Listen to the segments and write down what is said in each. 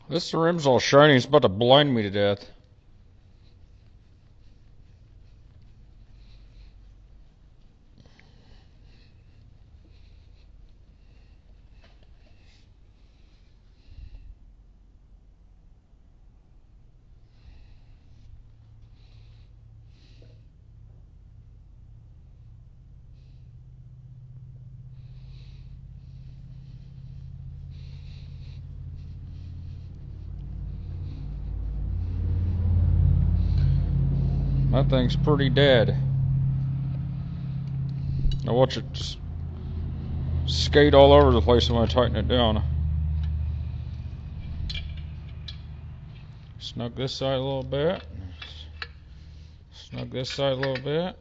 This rim's all shiny. It's about to blind me to death. That thing's pretty dead. Now watch it just skate all over the place when I tighten it down. Snug this side a little bit. Snug this side a little bit.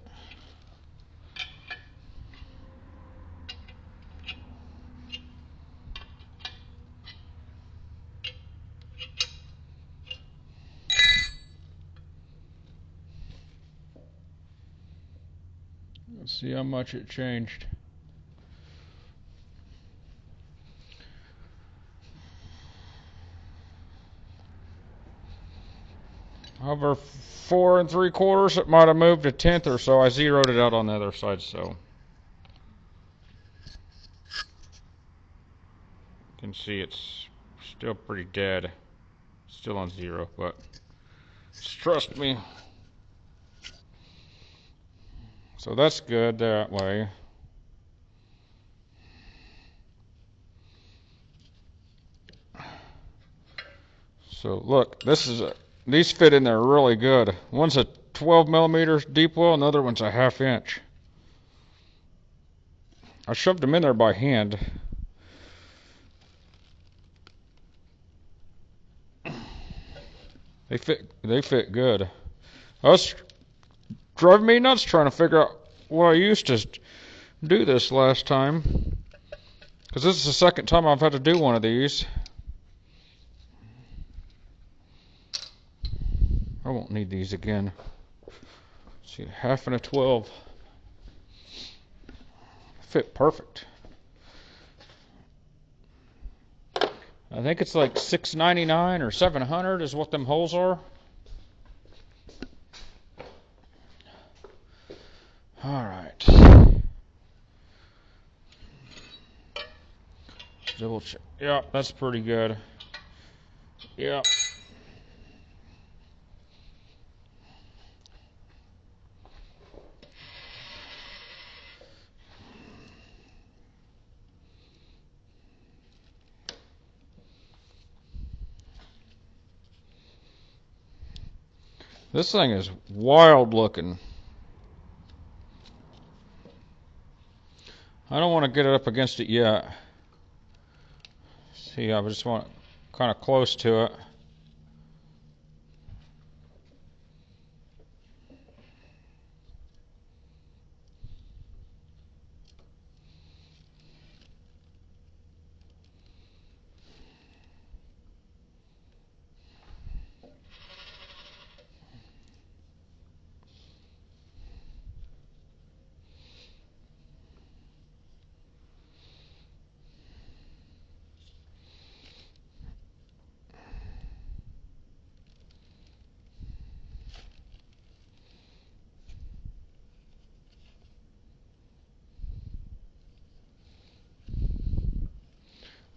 Let's see how much it changed. Over 4 3/4, it might have moved a tenth or so. I zeroed it out on the other side, so you can see it's still pretty dead. Still on zero, but just trust me. So that's good that way. So look, these fit in there really good. One's a 12 millimeters deep well, another one's a 1/2 inch. I shoved them in there by hand. They fit good. I was driving me nuts trying to figure out what I used to do this last time, because this is the second time I've had to do one of these. I won't need these again. Let's see, 1/2 and a 12. Fit perfect. I think it's like $6.99 or $700 is what them holes are. All right. Double check. Yep, that's pretty good. Yep. This thing is wild looking. I don't want to get it up against it yet. See, I just want it kind of close to it.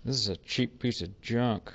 This is a cheap piece of junk.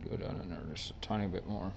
Go down in there just a tiny bit more.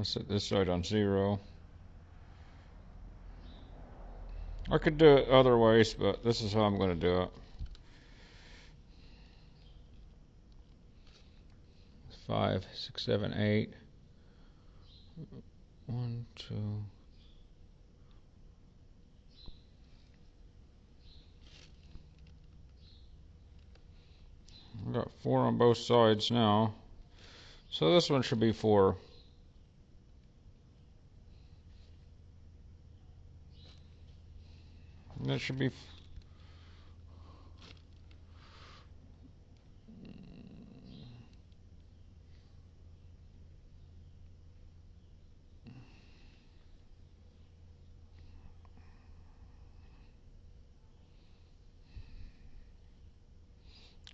Let's set this side on 0. I could do it other ways, but this is how I'm going to do it. 5, 6, 7, 8. 1, 2. I've got 4 on both sides now. So this one should be 4. That should be.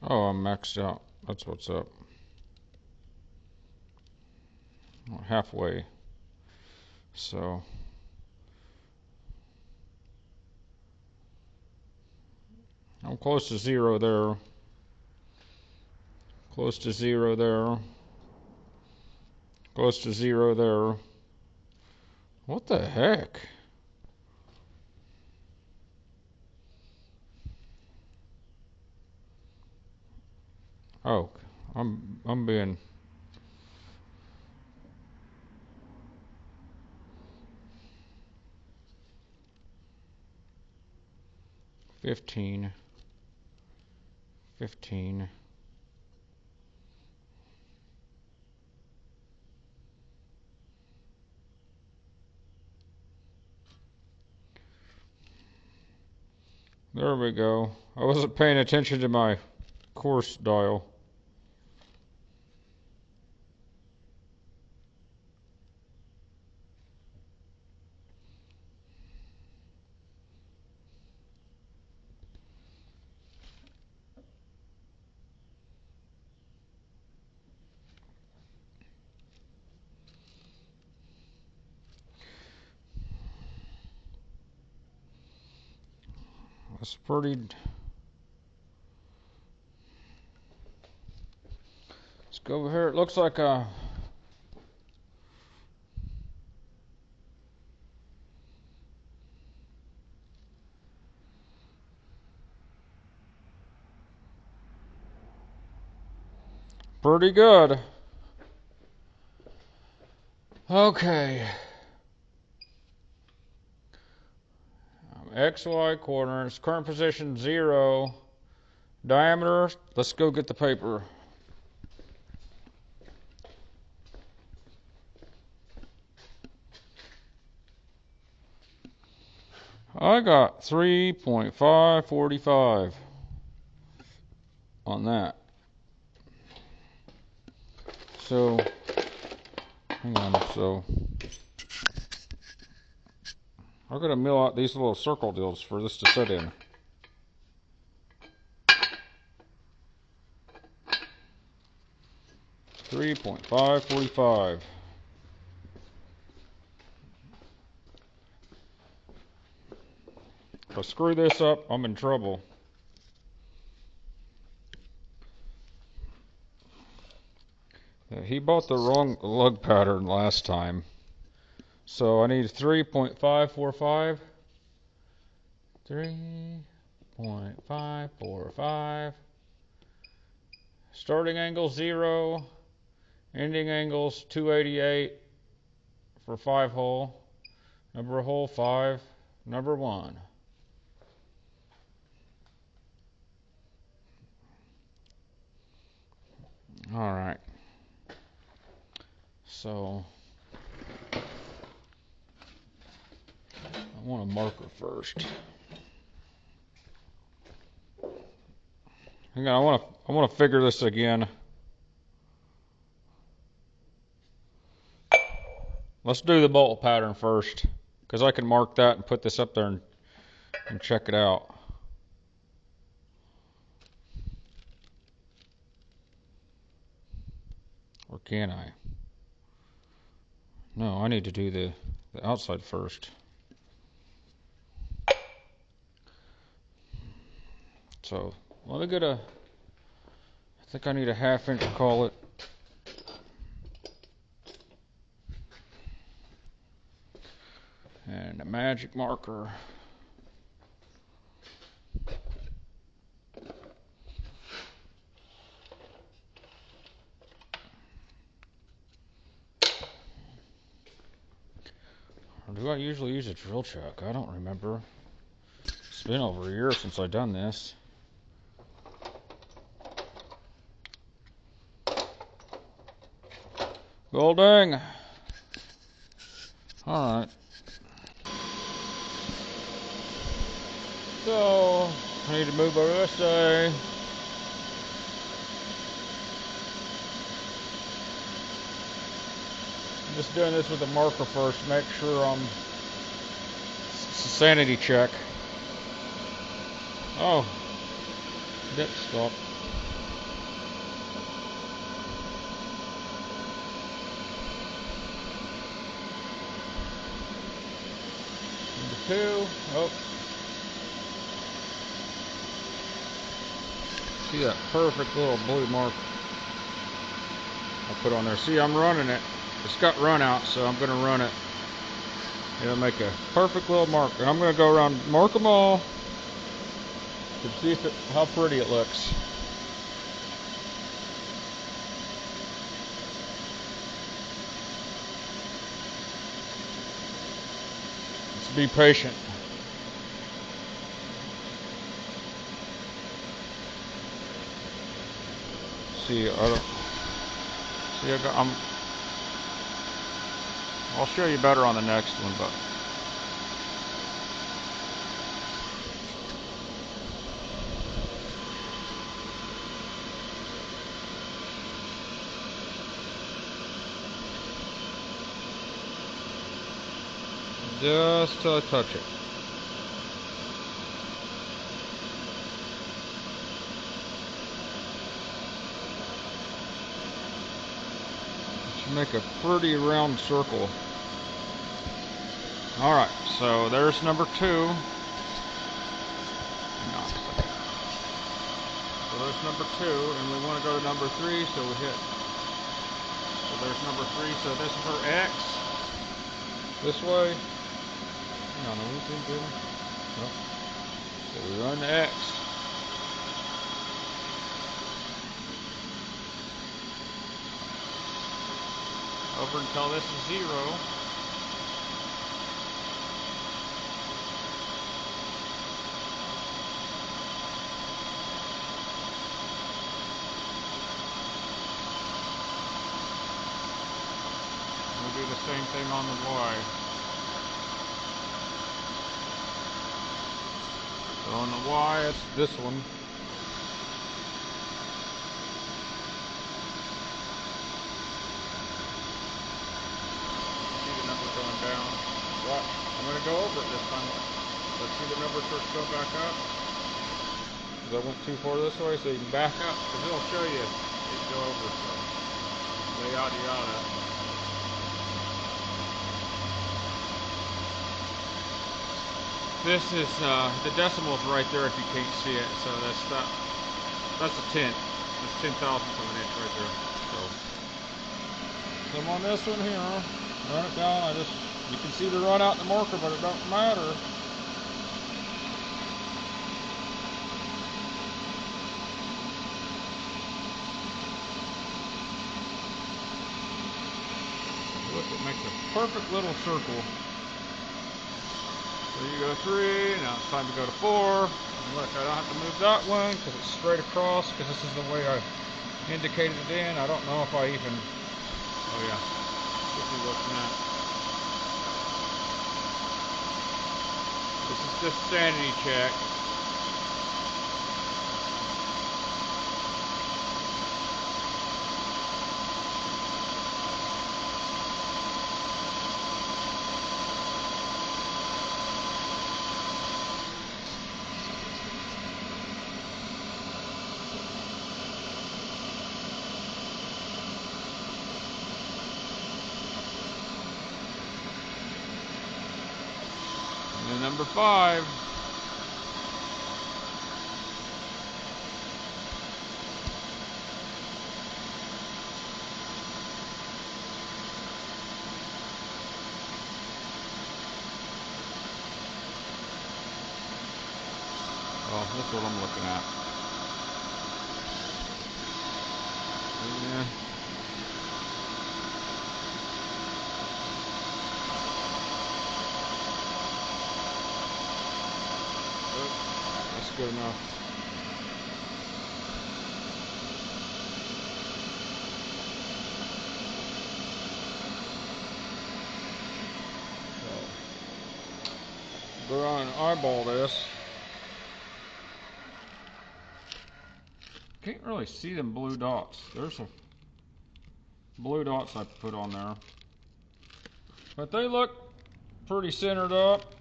Oh, I'm maxed out. That's what's up. Halfway. So. I'm close to 0 there. Close to 0 there. Close to 0 there. What the heck? Oh, I'm being. $15. There we go. I wasn't paying attention to my course dial. That's pretty. Let's go over here. It looks like a. Pretty good. Okay. XY coordinates. Current position 0. Diameter. Let's go get the paper. I got 3.545 on that. So, hang on. So, I'm going to mill out these little circle deals for this to sit in. $3.545. If I screw this up, I'm in trouble. He bought the wrong lug pattern last time. So I need 3.545. 3.545. Starting angle 0. Ending angles 288 for 5 hole. Number of hole 5. Number 1. Alright. So I want a marker first. Hang on, I want to figure this again. Let's do the bolt pattern first, because I can mark that and put this up there and check it out. Or can I? No, I need to do the outside first. So let me get I think I need a 1/2 inch collet. magic marker. Or do I usually use a drill chuck? I don't remember. It's been over a year since I've done this. Golding! Alright. So, I need to move over this way. I'm just doing this with a marker first, make sure it's a sanity check. Oh, dip stop. Number 2. Oh. See that perfect little blue mark I put on there. See, I'm running it. It's got run out, so I'm going to run it. It'll make a perfect little mark. And I'm going to go around, mark them all, to see how pretty it looks. Let's be patient. See, I'll show you better on the next one, but just till I touch it. Make a pretty round circle. Alright, so there's number 2. No. So there's number 2, and we want to go to number 3, so we hit. So there's number 3, so this is our X. This way. Hang on, are we doing? Nope. So we run the X. Over until this is 0. We'll do the same thing on the Y. So on the Y, it's this one. Going down. Watch. I'm going to go over it this time. Let's see the number starts to go back up. Because I went too far this way, so you can back up. Because it'll show you it go over. So yada yada. This is the decimals right there if you can't see it. So that's a tenth. That's 10,000th of an inch right there. So I'm on this one here. Run it down. You can see the run out in the marker, but it don't matter. Look, it makes a perfect little circle. So you go 3, now it's time to go to 4. And look, I don't have to move that one because it's straight across, because this is the way I indicated it in. I don't know if I even, oh yeah, this is what's next. This is just sanity check. And then number 5. Oh, that's what I'm looking at. Yeah. That's good enough. So, go on and eyeball this. Can't really see them blue dots. There's a blue dots I put on there. But they look pretty centered up.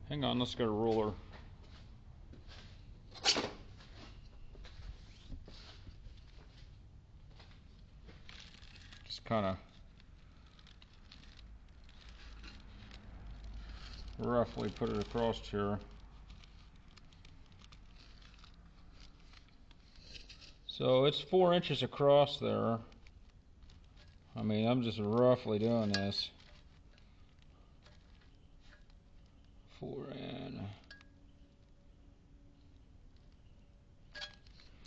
Hang on, let's get a ruler. Just kind of roughly put it across here. So it's 4 inches across there. I mean, I'm just roughly doing this. 4 and...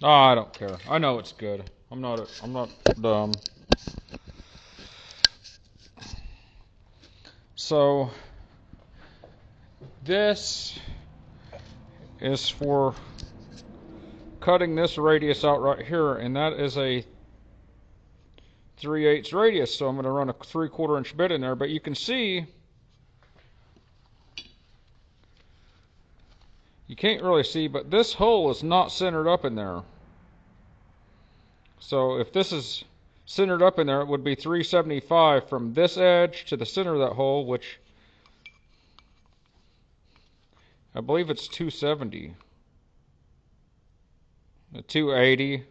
Oh, I don't care. I know it's good. I'm not dumb. So this is for cutting this radius out right here, and that is a 3/8 radius, so I'm going to run a 3/4 inch bit in there, but you can see you can't really see, but this hole is not centered up in there. So if this is centered up in there, it would be 375 from this edge to the center of that hole, which I believe it's 270. 280.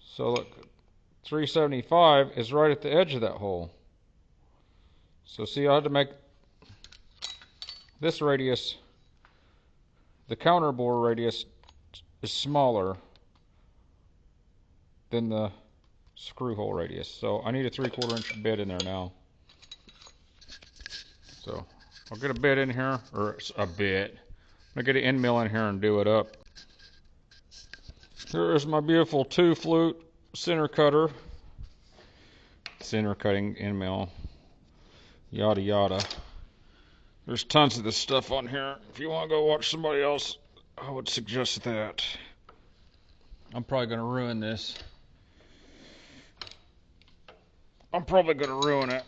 So look, 375 is right at the edge of that hole. So see, I had to make this radius, the counter bore radius, is smaller than the screw hole radius. So I need a 3/4 inch bit in there now. So I'll get a bit in here, or a bit. I'll get an end mill in here and do it up. Here is my beautiful 2-flute center cutter. Center cutting end mill. Yada yada. There's tons of this stuff on here. If you want to go watch somebody else, I would suggest that. I'm probably going to ruin this. I'm probably going to ruin it.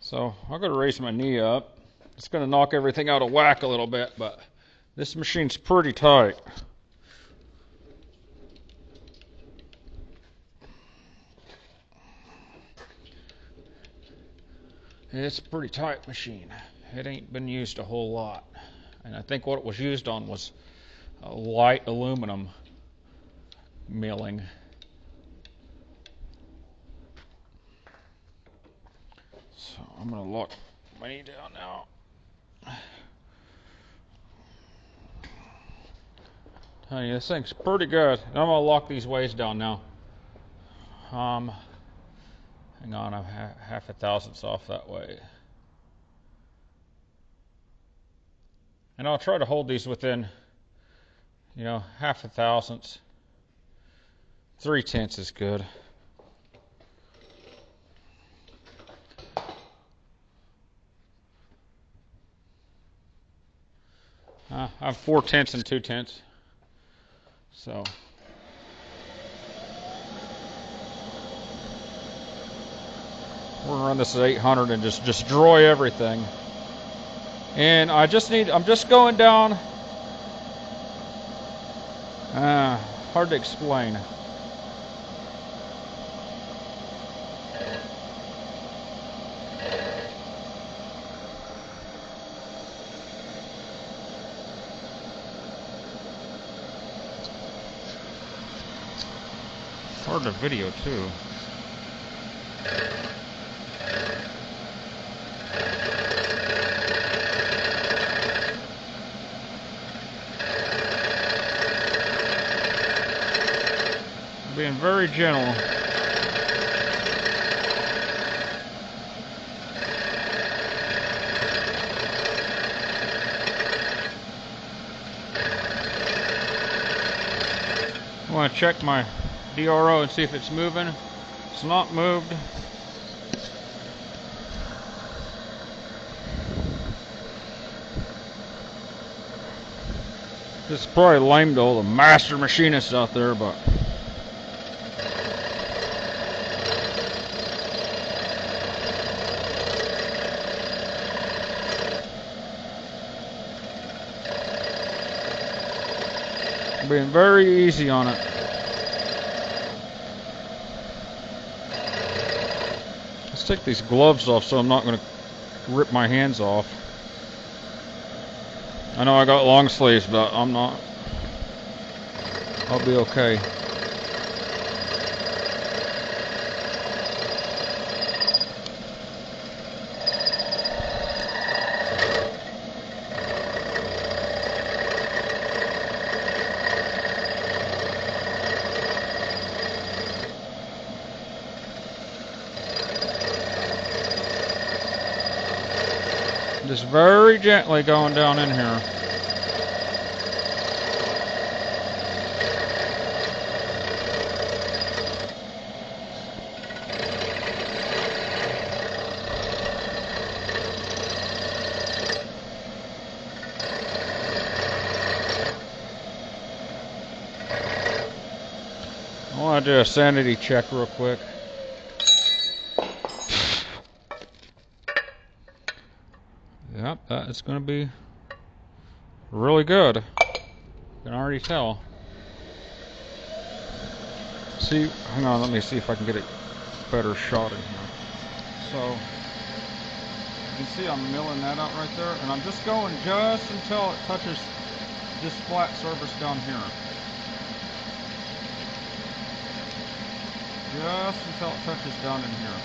So I'm going to raise my knee up. It's going to knock everything out of whack a little bit, but this machine's pretty tight. It's a pretty tight machine. It ain't been used a whole lot. And I think what it was used on was light aluminum milling. So I'm going to lock my knee down now. Honey, this thing's pretty good. I'm going to lock these ways down now. Hang on, I'm half a thousandths off that way. And I'll try to hold these within, half a thousandths. 3/10 is good. I have 4/10 and 2/10. So we're gonna run this at 800 and just destroy everything. And I'm just going down. Hard to explain. Hard to video too. being very gentle. I want to check my DRO and see if it's moving. It's not moved. This is probably lame to all the master machinists out there, but I'm being very easy on it. Let's take these gloves off so I'm not going to rip my hands off. I know I got long sleeves, but I'm not. I'll be okay. Just very gently going down in here. I want to do a sanity check real quick. Yep, that is going to be really good. I can already tell. See, hang on, let me see if I can get a better shot in here. So, you can see I'm milling that out right there, and I'm just going just until it touches this flat surface down here. Just until it touches down in here.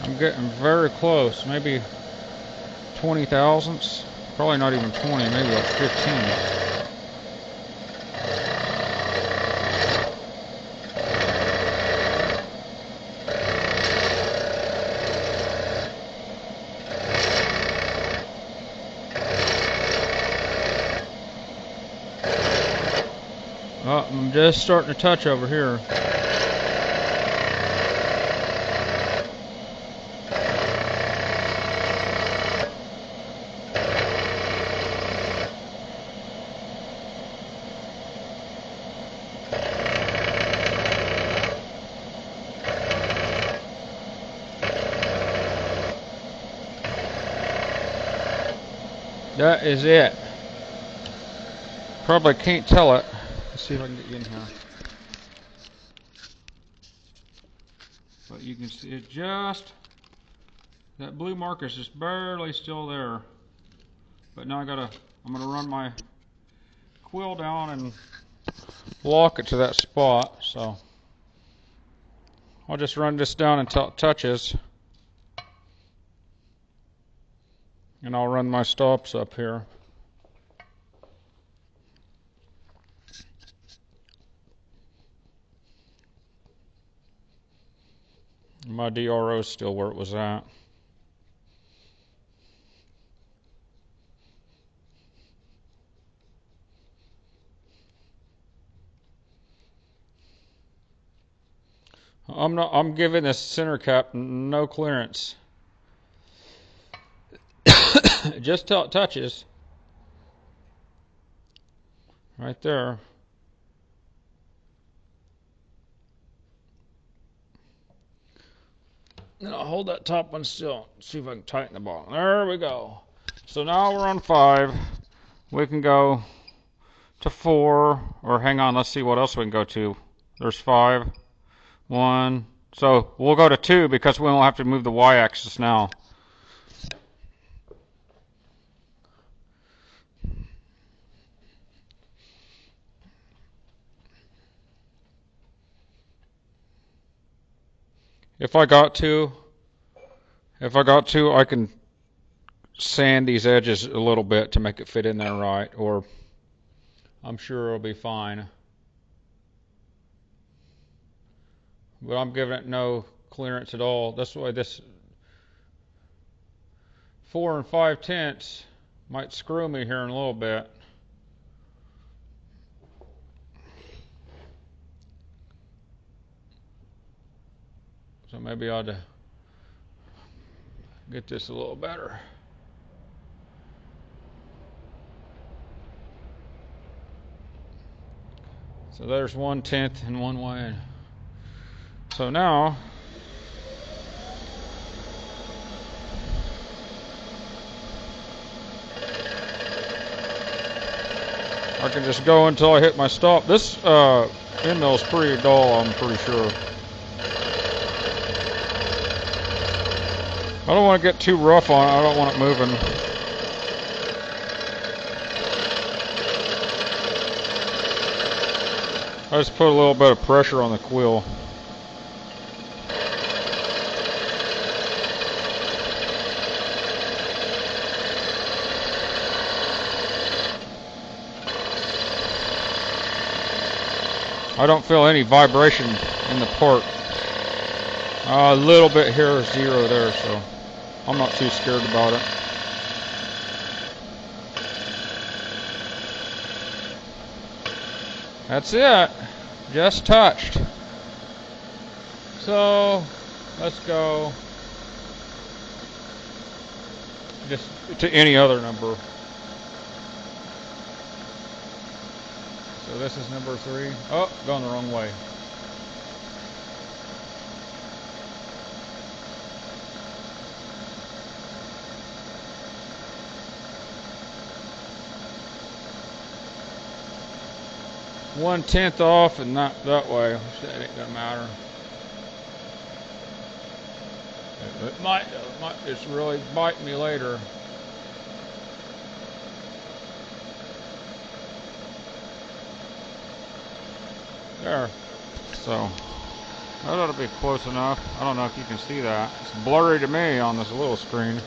I'm getting very close, maybe 20 thousandths, probably not even 20, maybe like 15. Oh, I'm just starting to touch over here. That is it. Probably can't tell it. Let's see if I can get you in here. But you can see it just, that blue mark is just barely still there. But now I'm gonna run my quill down and lock it to that spot. So I'll just run this down until it touches. And I'll run my stops up here. My DRO is still where it was at. I'm giving this center cap no clearance. Just till it touches. Right there. And I'll hold that top one still. See if I can tighten the bottom. There we go. So now we're on 5. We can go to 4, or hang on, let's see what else we can go to. There's 5, 1. So we'll go to 2 because we won't have to move the y-axis now. If I got to, I can sand these edges a little bit to make it fit in there right, or I'm sure it'll be fine. But I'm giving it no clearance at all. That's why this 4 5/10 might screw me here in a little bit. So maybe I ought to get this a little better. So there's 1/10 and 1 way. So now I can just go until I hit my stop. This end mill is pretty dull, I'm pretty sure. I don't want to get too rough on it. I don't want it moving. I just put a little bit of pressure on the quill. I don't feel any vibration in the part. A little bit here, 0 there, so I'm not too scared about it. That's it. Just touched. So let's go just to any other number. So this is number 3. Oh, going the wrong way. One-tenth off and not that way. That ain't gonna matter. It might it's really bite me later. There. So that ought to be close enough. I don't know if you can see that. It's blurry to me on this little screen.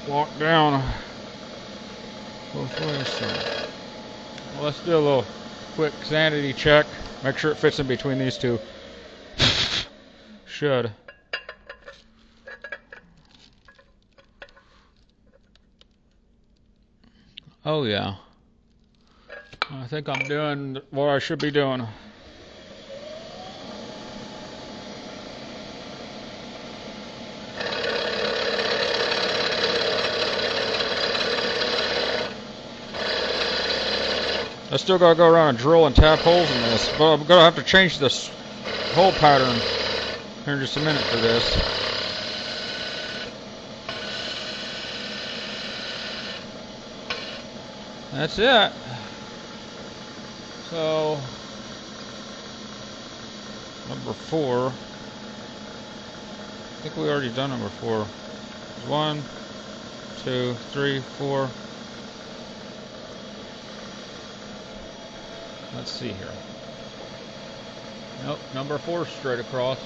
Walk down both ways. So. Well, let's do a little quick sanity check. Make sure it fits in between these two. Should. Oh yeah. I think I'm doing what I should be doing. I still gotta go around and drill and tap holes in this, but I'm gonna have to change this hole pattern here in just a minute for this. That's it. So number 4. I think we already done number 4. 1, 2, 3, 4. Let's see here. Nope, number 4 straight across.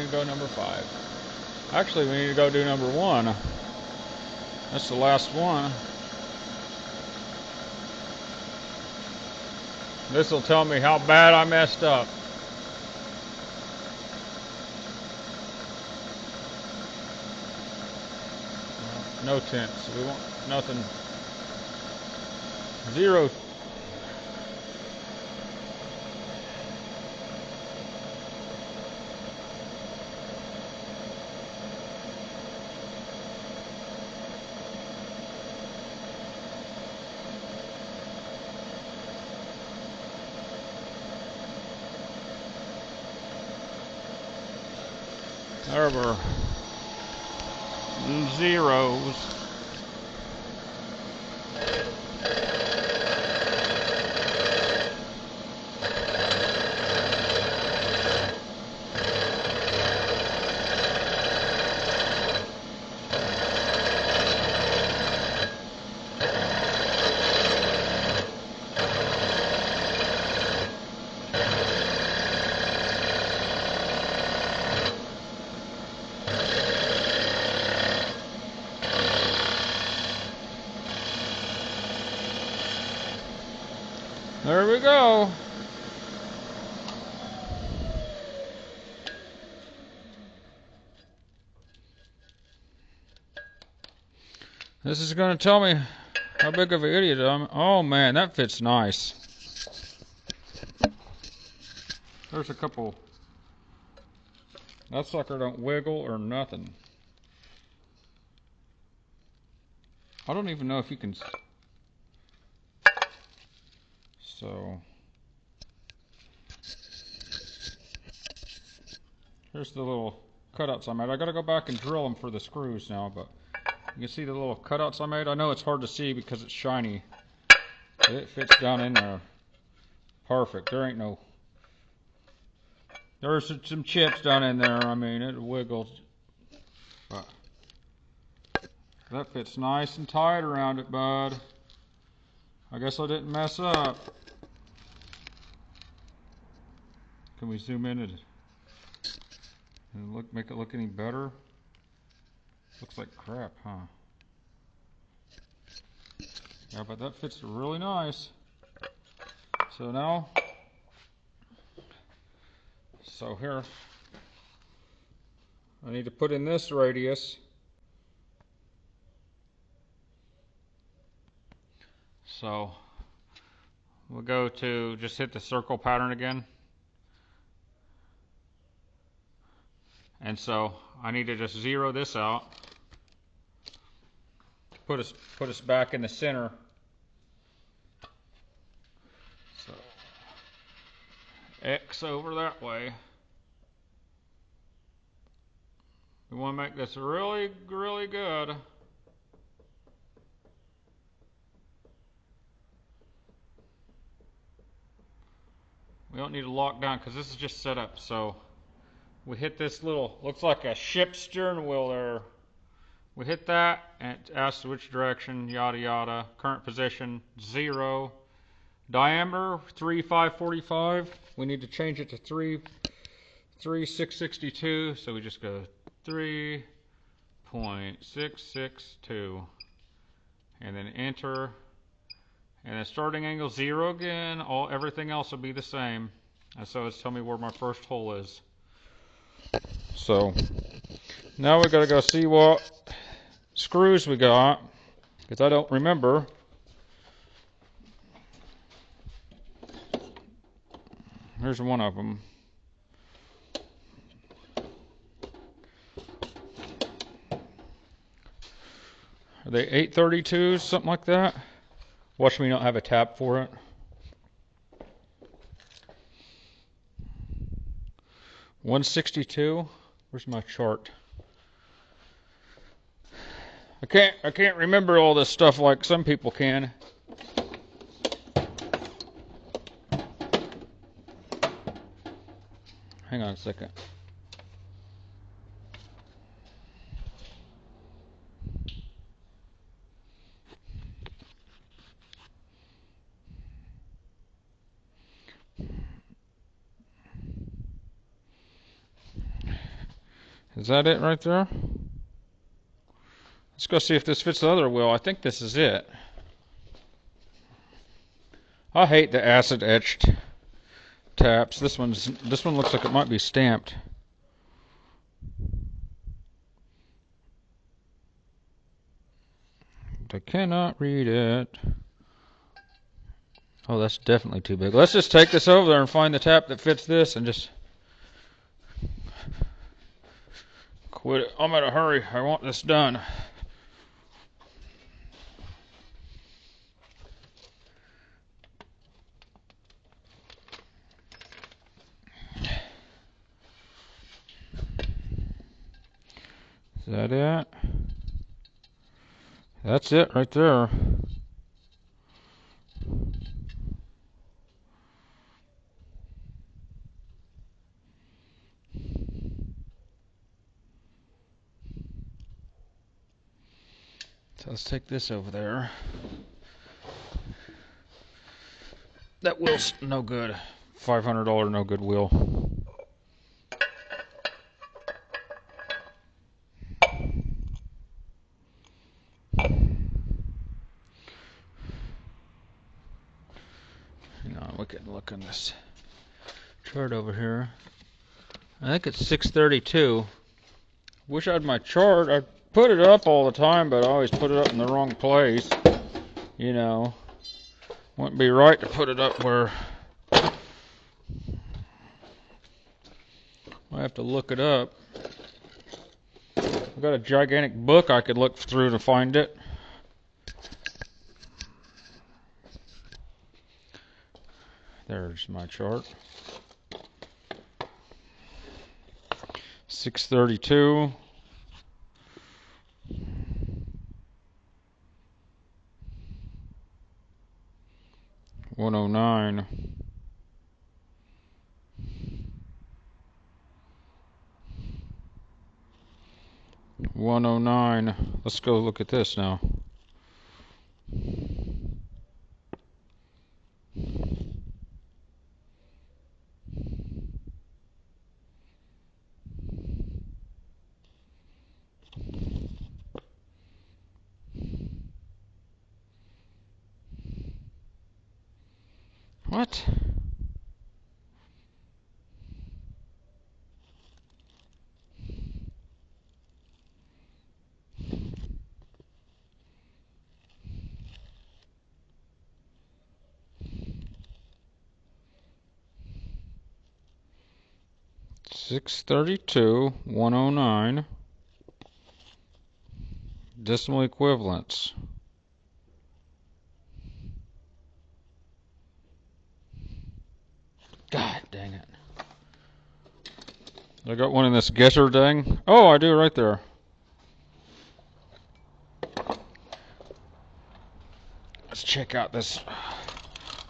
Go number 5. Actually, we need to go do number 1. That's the last one. This will tell me how bad I messed up. No tints. We want nothing. Zero. There were zeros. There we go. This is going to tell me how big of an idiot I am. Oh man, that fits nice. There's a couple. That sucker don't wiggle or nothing. I don't even know if you can. So here's the little cutouts I made. I gotta go back and drill them for the screws now, but you can see the little cutouts I made. I know it's hard to see because it's shiny. It fits down in there. Perfect. There ain't no. There's some chips down in there. I mean, it wiggles. But that fits nice and tight around it, bud. I guess I didn't mess up. Can we zoom in and look, make it look any better? Looks like crap, huh? Yeah, but that fits really nice. So now, here, I need to put in this radius. So we'll go to just hit the circle pattern again. And so I need to just zero this out. Put us back in the center. So X over that way. We want to make this really, really good. We don't need to lock down because this is just set up. So we hit this little, looks like a ship steering wheel there. We hit that and it asks which direction, yada yada. Current position 0. Diameter 3,545. We need to change it to 3,662. So we just go 3.662 and then enter. And the starting angle 0 again. Everything else will be the same. And so it's telling me where my first hole is. So now we gotta go see what screws we got, because I don't remember. Here's one of them. Are they 832s, something like that? Watch me not have a tab for it. 162. Where's my chart? I can't remember all this stuff like some people can. Hang on a second. Is that it right there? Let's go see if this fits the other wheel. I think this is it. I hate the acid etched taps. This one looks like it might be stamped. I cannot read it. Oh, that's definitely too big. Let's just take this over there and find the tap that fits this and just quit it. I'm in a hurry. I want this done. Is that it? That's it right there. So let's take this over there. That wheel's no good. $500 no good wheel. Hang on, we can look on this chart over here. I think it's 632. Wish I had my chart. I put it up all the time, but I always put it up in the wrong place. You know, wouldn't be right to put it up where I have to look it up. I've got a gigantic book I could look through to find it. There's my chart. 632. $109. $109. Let's go look at this now. What? $632, $109. Decimal equivalents. God dang it. I got one in this guesser thing. Oh, I do right there. Let's check out this.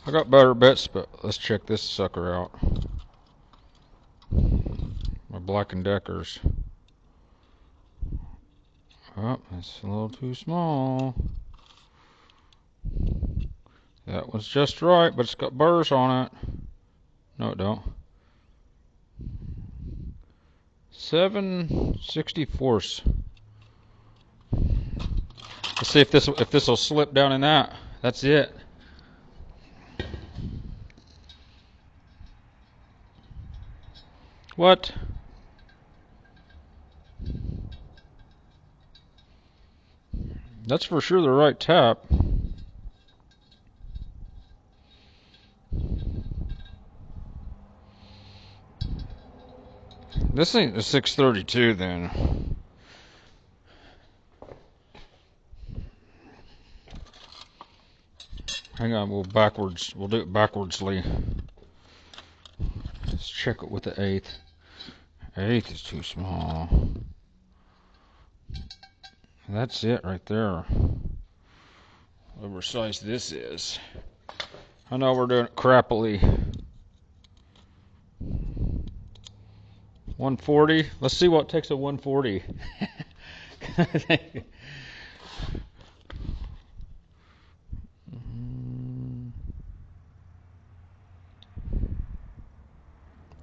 I got better bets, but let's check this sucker out. My Black & Deckers. Oh, that's a little too small. That was just right, but it's got burrs on it. No, it don't. 7/64. Let's see if this will slip down in that. That's it. What? That's for sure the right tap. This ain't the 632 then. Hang on, we'll do it backwardsly. Let's check it with the 8th. 8th is too small. That's it right there. Whatever size this is. I know we're doing it crappily. 140. Let's see what takes a 140.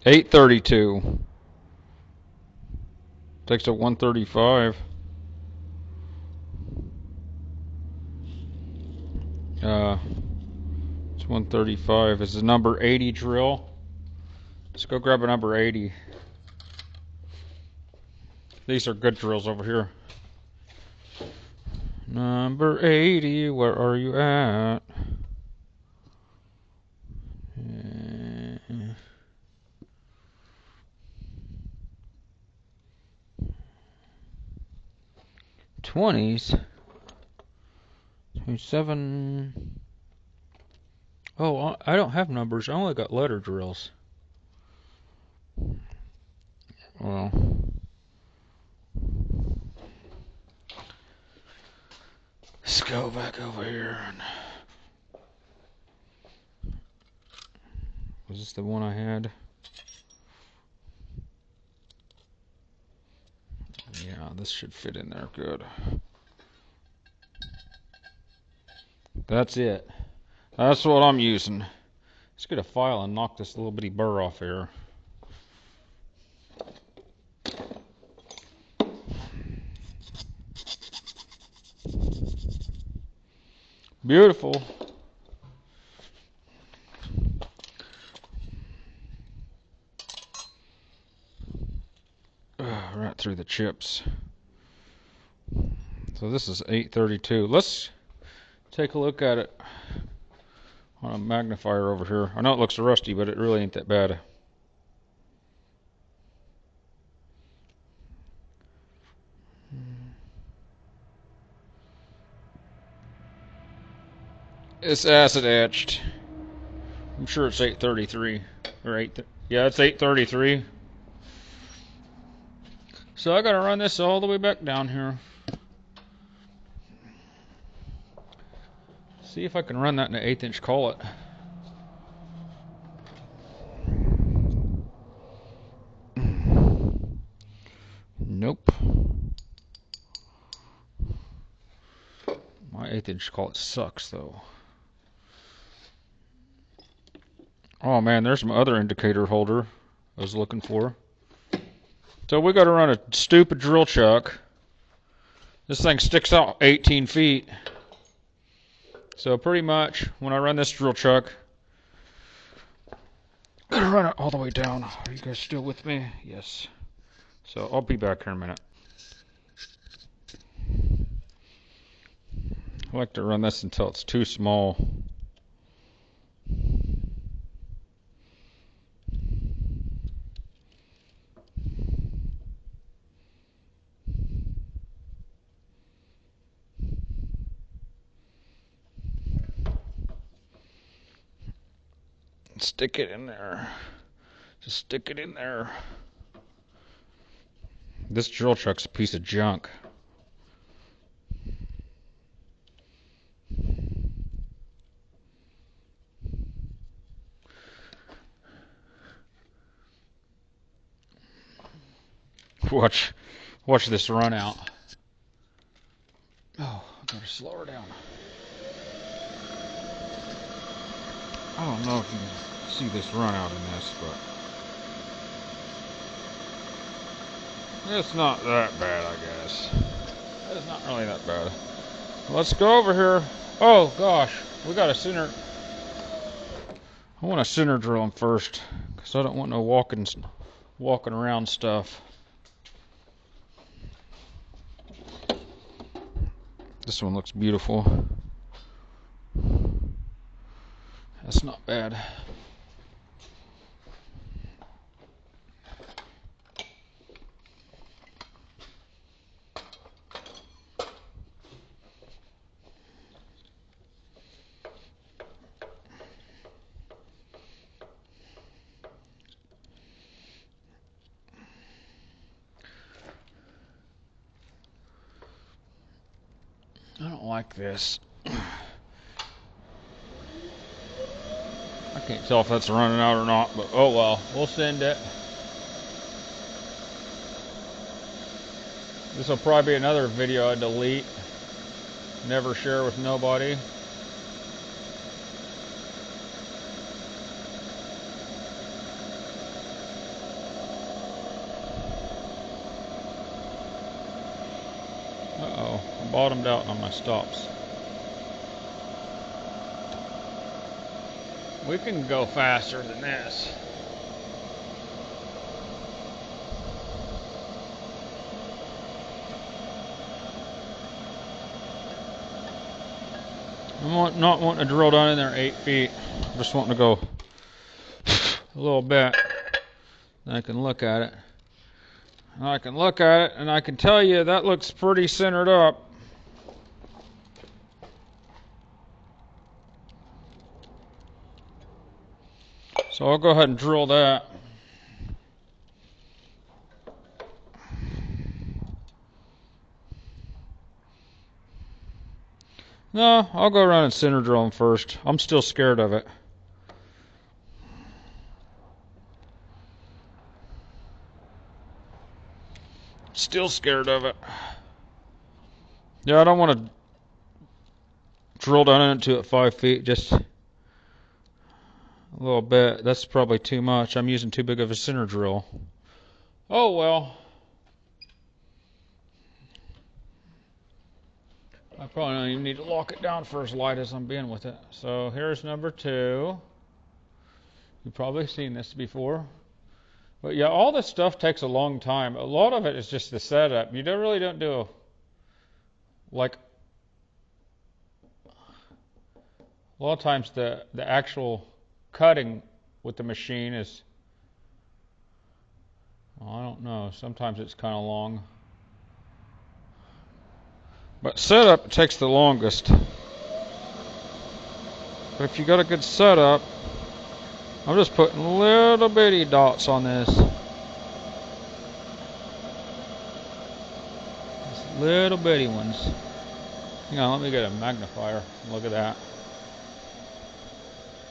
$832. Takes a 135. It's 135 is the number 80 drill. Let's go grab a number 80. These are good drills over here. Number 80, where are you at? 20s. 27. Oh, I don't have numbers. I only got letter drills. Well, let's go back over here. Was this the one I had? Yeah, this should fit in there good. That's it. That's what I'm using. Let's get a file and knock this little bitty burr off here. Beautiful. Right through the chips. So this is 832. Let's take a look at it on a magnifier over here. I know it looks rusty, but it really ain't that bad. It's acid etched. I'm sure it's 833 or 8. Yeah, it's 833. So I gotta run this all the way back down here. See if I can run that in an 1/8" collet. Nope. My 1/8" collet sucks though. Oh man, there's my other indicator holder I was looking for. So we gotta run a stupid drill chuck. This thing sticks out 18 feet. So pretty much when I run this drill chuck, gotta run it all the way down. Are you guys still with me? Yes. So I'll be back here in a minute. I like to run this until it's too small. Stick it in there. Just stick it in there. This drill truck's a piece of junk. Watch this run out. Oh, I gotta slow her down. I don't know if you can see this run out in this, but it's not that bad, I guess. It's not really that bad. Let's go over here. Oh gosh, we got a center. I want a center drill him first, because I don't want no walking around stuff. This one looks beautiful. That's not bad. I don't like this. I can't tell if that's running out or not, but oh well, we'll send it. This will probably be another video I delete. Never share with nobody. Uh-oh, I bottomed out on my stops. We can go faster than this. I'm not wanting to drill down in there 8 feet. I'm just wanting to go a little bit. Then I can look at it. And I can look at it and I can tell you that looks pretty centered up. So I'll go ahead and drill that. No, I'll go around and center drill them first. I'm still scared of it. Still scared of it. Yeah, I don't want to drill down into it 5 feet, just a little bit. That's probably too much. I'm using too big of a center drill. Oh well. I probably don't even need to lock it down for as light as I'm being with it. So here's number 2. You've probably seen this before. But yeah, all this stuff takes a long time. A lot of it is just the setup. You really don't do like a lot of times the actual cutting with the machine is, well, I don't know. Sometimes it's kind of long. But setup takes the longest. But if you got a good setup, I'm just putting little bitty dots on this. Just little bitty ones. Hang on, let me get a magnifier. Look at that.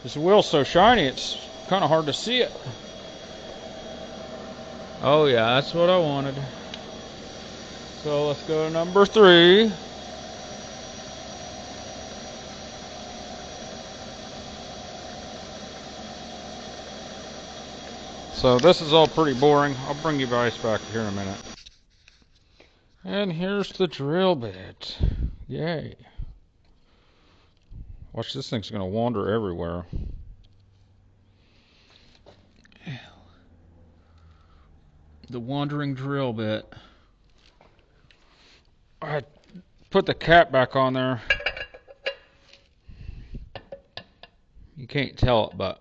This wheel's so shiny, it's kind of hard to see it. Oh yeah, that's what I wanted. So let's go to number 3. So this is all pretty boring. I'll bring you guys back here in a minute. And here's the drill bit. Yay. Watch, this thing's going to wander everywhere. The wandering drill bit. I put the cap back on there. You can't tell it, but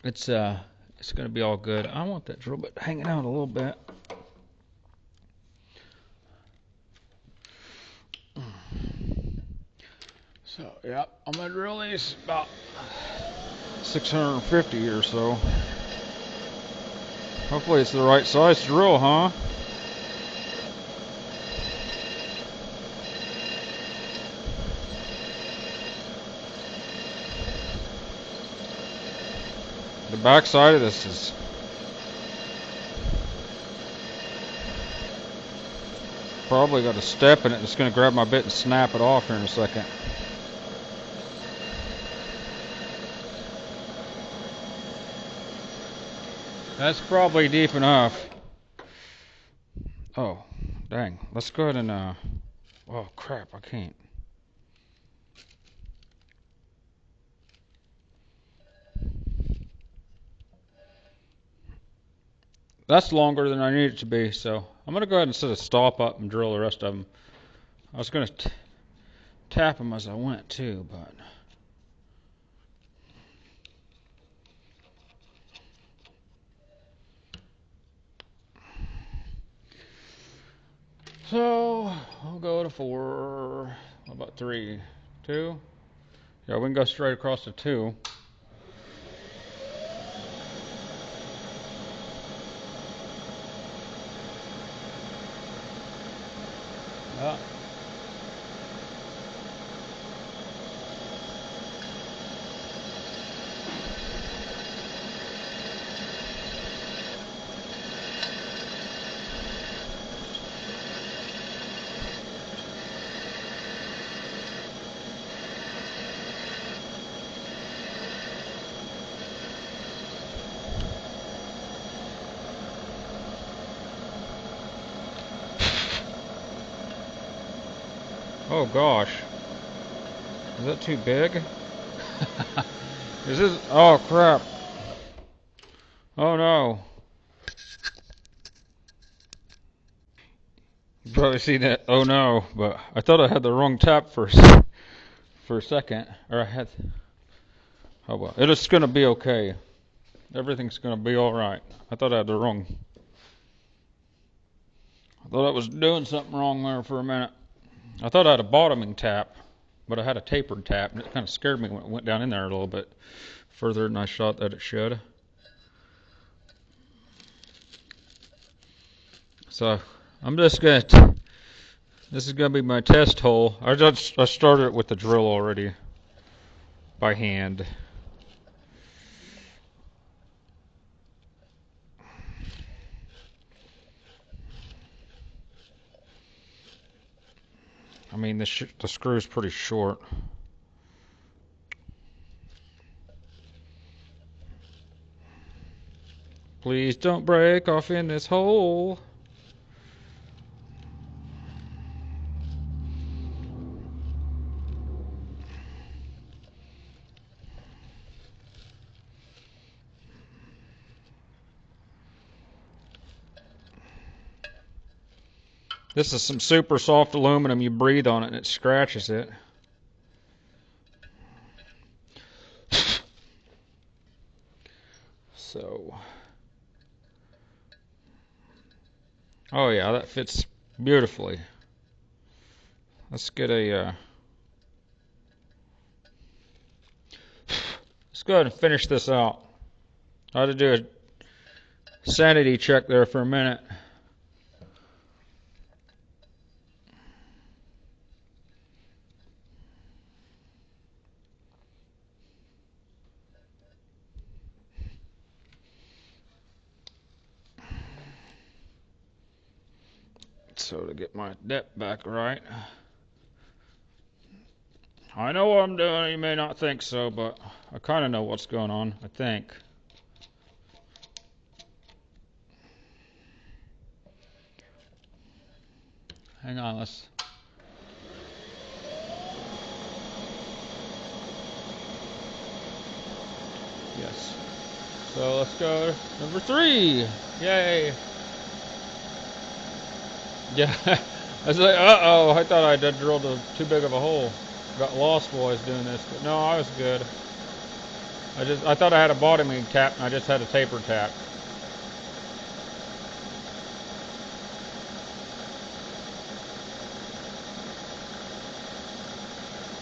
it's going to be all good. I want that drill bit hanging out a little bit. So yeah, I'm gonna drill these about 650 or so. Hopefully it's the right size drill, huh? The back side of this is probably got a step in it. It's going to grab my bit and snap it off here in a second. That's probably deep enough. Oh, dang. Let's go ahead and, oh crap, I can't. That's longer than I need it to be, so I'm going to go ahead and set a stop up and drill the rest of them. I was going to tap them as I went too, but so I'll go to 4. What about 3? 2? Yeah, we can go straight across to 2. Yeah. Oh gosh. Is that too big? Is this? Oh crap! Oh no! You probably seen that. Oh no! But I thought I had the wrong tap for a second, or I had. Oh well, it's gonna be okay. Everything's gonna be all right. I thought I had the wrong. I thought I was doing something wrong there for a minute. I thought I had a bottoming tap, but I had a tapered tap, and it kind of scared me when it went down in there a little bit further than I thought that it should. So I'm just gonna. This is gonna be my test hole. I started it with the drill already by hand. I mean, the screw is pretty short. Please don't break off in this hole. This is some super soft aluminum. You breathe on it and it scratches it. So, oh yeah, that fits beautifully. Let's get a. Let's go ahead and finish this out. I had to do a sanity check there for a minute. So to get my depth back right. I know what I'm doing. You may not think so, but I kind of know what's going on, I think. Hang on, let's. Yes. So let's go number 3. Yay. Yeah. I was like, uh-oh, I thought I had drilled too big of a hole. Got lost while I was doing this, but no, I was good. I thought I had a bottoming tap and I just had a taper tap.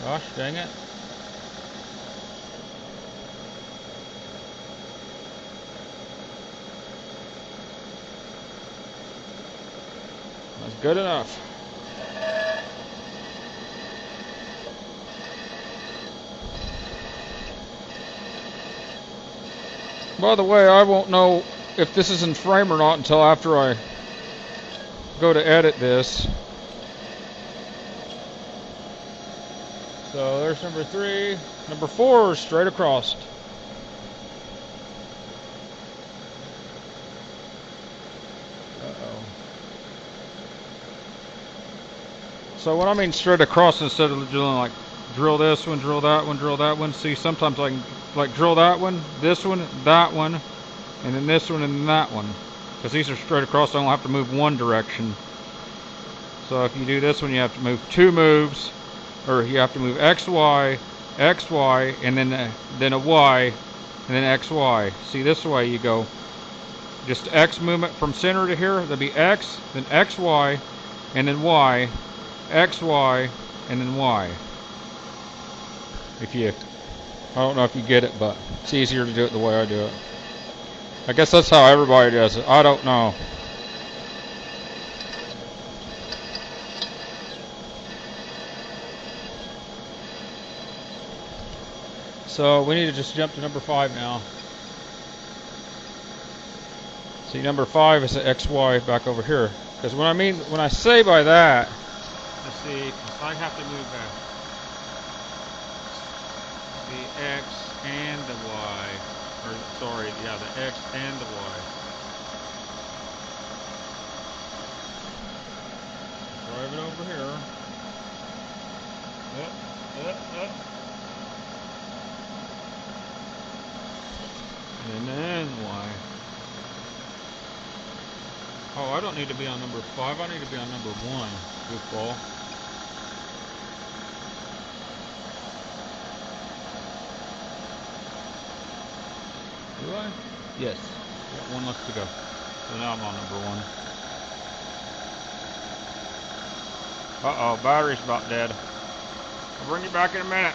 Gosh, dang it. That's good enough. By the way, I won't know if this is in frame or not until after I go to edit this. So there's number 3. Number 4 is straight across. Uh-oh. So when I mean straight across, instead of doing like drill this one, drill that one, drill that one, see, sometimes I can like drill that one, that one, and then this one and that one. Because these are straight across, I don't have to move one direction. So if you do this one, you have to move 2 moves, or you have to move X, Y, and then a Y, and then X, Y. See, this way you go just X movement from center to here. That'll be X, then X, Y, and then Y, X, Y, and then Y. I don't know if you get it, but it's easier to do it the way I do it. I guess that's how everybody does it. I don't know. So we need to just jump to number 5 now. See, number 5 is the XY back over here. Because when I say by that, let's see, I have to move the X and the Y. Or sorry, yeah, the X and the Y. Drive it over here. Up, up, up. And then why? Oh, I don't need to be on number 5. I need to be on number 1. Goofball. Do I? Yes. Got 1 left to go. So now I'm on number 1. Uh-oh, battery's about dead. I'll bring you back in a minute.